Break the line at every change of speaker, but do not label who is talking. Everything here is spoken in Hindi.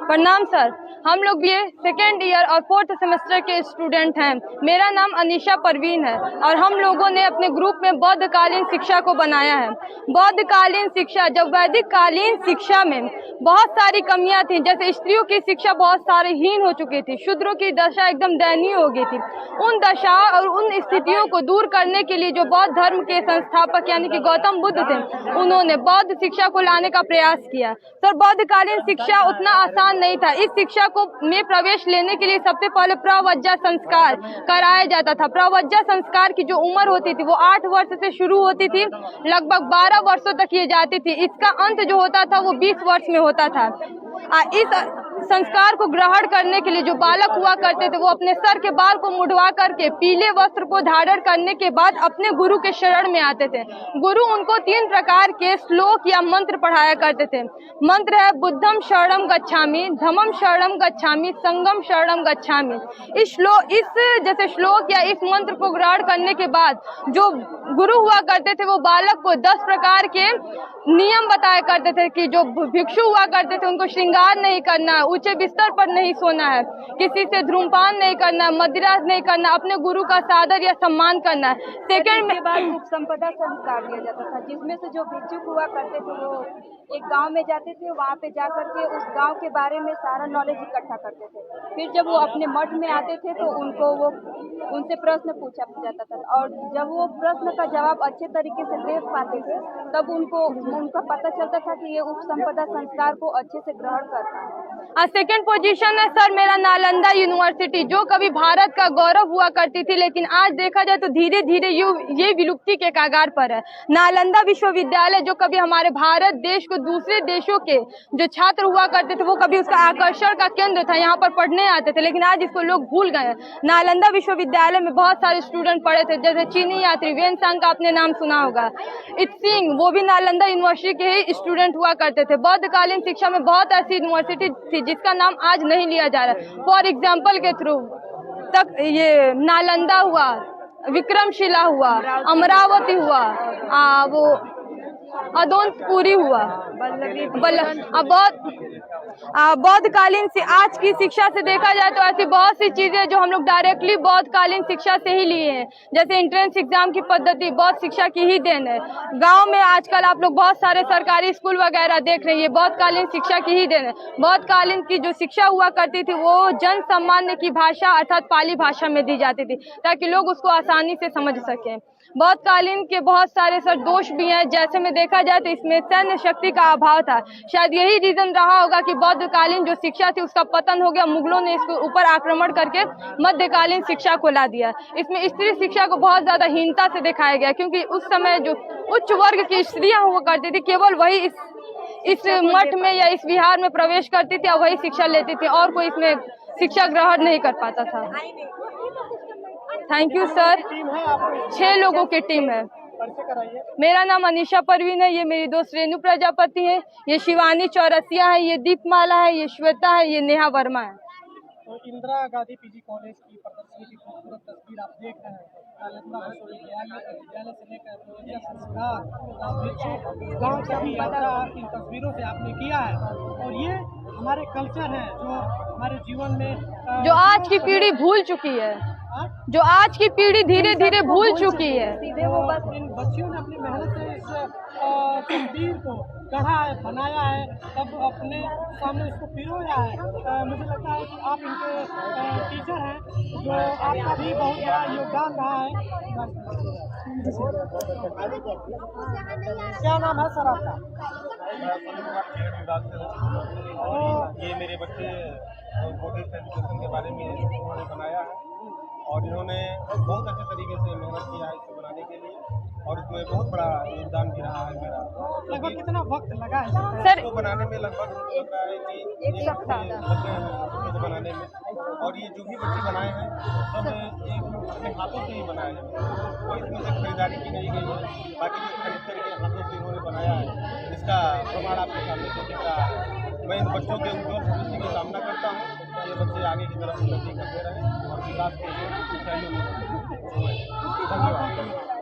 प्रणाम सर, हम लोग भी सेकेंड ईयर और 4th सेमेस्टर के स्टूडेंट हैं। मेरा नाम अनीशा परवीन है और हम लोगों ने अपने ग्रुप में बौद्धकालीन शिक्षा को बनाया है। बौद्धकालीन शिक्षा, जब वैदिक कालीन शिक्षा में बहुत सारी कमियां थी, जैसे स्त्रियों की शिक्षा बहुत सारी हीन हो चुकी थी, शूद्रों की दशा एकदम दयनीय हो गई थी। उन दशा और उन स्थितियों को दूर करने के लिए जो बौद्ध धर्म के संस्थापक यानी कि गौतम बुद्ध थे, उन्होंने बौद्ध शिक्षा को लाने का प्रयास किया। सर, बौद्धकालीन शिक्षा उतना आसान नहीं था। इस शिक्षा को में प्रवेश लेने के लिए सबसे पहले प्रवज्जा संस्कार कराया जाता था। प्रवज्जा संस्कार की जो उम्र होती थी वो 8 वर्ष से शुरू होती थी, लगभग 12 वर्षों तक ये जाती थी। इसका अंत जो होता था वो 20 वर्ष में होता था। इस संस्कार को ग्रहण करने के लिए जो बालक हुआ करते थे वो अपने सर के बाल को मुड़वा करके पीले वस्त्र को धारण करने के बाद अपने गुरु के शरण में आते थे। गुरु उनको 3 प्रकार के श्लोक या मंत्र पढ़ाया करते थे। मंत्र है बुद्धम शरणम गच्छामि, धम्मम शरणम गच्छामि, संघम शरणम गच्छामि। इस जैसे श्लोक या इस मंत्र को ग्रहण करने के बाद जो गुरु हुआ करते थे वो बालक को 10 प्रकार के नियम बताया करते थे कि जो भिक्षु हुआ करते थे उनको श्रृंगार नहीं करना, ऊंचे बिस्तर पर नहीं सोना है, किसी से धूम्रपान नहीं करना, मदिरा नहीं करना, अपने गुरु का सादर या सम्मान करना है। सेकंड में
बाद उपसंपदा संस्कार दिया जाता था, जिसमें से जो भिक्षुक हुआ करते थे वो एक गांव में जाते थे, वहां पे जाकर के उस गांव के बारे में सारा नॉलेज इकट्ठा करते थे। फिर जब वो अपने मठ में आते थे तो उनसे प्रश्न पूछा जाता था और जब वो प्रश्न का जवाब अच्छे तरीके से दे पाते थे तब उनका पता चलता था कि ये उपसंपदा संस्कार को अच्छे से ग्रहण करता है।
सेकेंड पोजीशन है सर मेरा नालंदा यूनिवर्सिटी, जो कभी भारत का गौरव हुआ करती थी, लेकिन आज देखा जाए तो धीरे धीरे ये विलुप्ति के कगार पर है। नालंदा विश्वविद्यालय जो कभी हमारे भारत देश को दूसरे देशों के जो छात्र हुआ करते थे वो कभी उसका आकर्षण का केंद्र था, यहाँ पर पढ़ने आते थे, लेकिन आज इसको लोग भूल गए। नालंदा विश्वविद्यालय में बहुत सारे स्टूडेंट पढ़े थे, जैसे चीनी यात्री वेनसांग का आपने नाम सुना होगा, इत्सिंग, वो भी नालंदा यूनिवर्सिटी के ही स्टूडेंट हुआ करते थे। बौद्धकालीन शिक्षा में बहुत ऐसी यूनिवर्सिटी थी जिसका नाम आज नहीं लिया जा रहा। फॉर एग्जाम्पल के थ्रू तक ये नालंदा हुआ, विक्रमशिला हुआ, अमरावती हुआ, वो अदोनपुरी हुआ, बौद्धकालीन से आज की शिक्षा से देखा जाए तो ऐसी बहुत सी चीजें जो हम लोग डायरेक्टली बौद्धकालीन शिक्षा से ही लिए हैं, जैसे एंट्रेंस एग्जाम की पद्धति बौद्ध शिक्षा की ही देन है। गांव में आजकल आप लोग बहुत सारे सरकारी स्कूल वगैरह देख रहे हैं, ये बौद्धकालीन शिक्षा की ही देन है। बौद्धकालीन की जो शिक्षा हुआ करती थी वो जन सामान्य की भाषा अर्थात पाली भाषा में दी जाती थी ताकि लोग उसको आसानी से समझ सकें। बौद्धकालीन के बहुत सारे सर दोष भी हैं, जैसे में देखा जाए तो इसमें सैन्य शक्ति का अभाव था। शायद यही रीजन रहा होगा कि बौद्धकालीन जो शिक्षा थी उसका पतन हो गया, मुगलों ने इसके ऊपर आक्रमण करके मध्यकालीन शिक्षा को ला दिया। इसमें स्त्री शिक्षा को बहुत ज्यादा हीनता से दिखाया गया, क्योंकि उस समय जो उच्च वर्ग की स्त्रियां हुआ करती थी केवल वही इस मठ में या इस विहार में प्रवेश करती थी और वही शिक्षा लेती थी, और कोई इसमें शिक्षा ग्रहण नहीं कर पाता था। Thank you sir. 6 लोगों की टीम है। मेरा नाम अनीशा परवीन है, ये मेरी दोस्त रेणु प्रजापति है, ये शिवानी चौरसिया है, ये दीपमाला है, ये श्वेता है, ये नेहा वर्मा है।
तो इंदिरा गांधी पीजी कॉलेज की प्रदर्शनी की खूबसूरत तस्वीर आप देख रहे हैं। नालंदा विश्वविद्यालय से लेकर प्रवज्जा संस्कार गाँव से भी यात्रा इन तस्वीरों से आपने किया है, और ये हमारे कल्चर है जो हमारे जीवन में
जो आज की पीढ़ी भूल चुकी है, जो आज की पीढ़ी धीरे धीरे भूल चुकी है।
सीधे वो बस इन बच्चियों ने अपनी मेहनत से इस तस्वीर को गढ़ा है, बनाया है, तब अपने सामने इसको पिरोया है। मुझे लगता है कि आप इनके टीचर हैं, जो आपका भी बहुत बड़ा योगदान रहा है। क्या नाम है सर आपका?
ये मेरे बच्चे वोकेशनल एजुकेशन के बारे में उन्होंने बनाया है और इन्होंने बहुत अच्छे तरीके से मेहनत किया है इसको बनाने के लिए, और इसमें बहुत बड़ा योगदान भी रहा है मेरा।
लगभग कितना वक्त लगा है
सर?
इसको बनाने में लगभग लगता है कि 1 सप्ताह इसको बनाने में, और ये जो भी बच्चे बनाए हैं सब एक अपने हाथों से ही बनाए हैं, कोई इसमें से खरीदारी की नहीं गई है, बाकी खरीद करके हाथों से इन्होंने बनाया है। इसका प्रमाण आपके सामने से दिख रहा है। मैं इन बच्चों के उज्ज्वल भविष्य की कामना करता हूँ। ये बच्चे आगे की तरफ उन्नति करते रहे और विकास के लिए ऊंचाइयों में। धन्यवाद।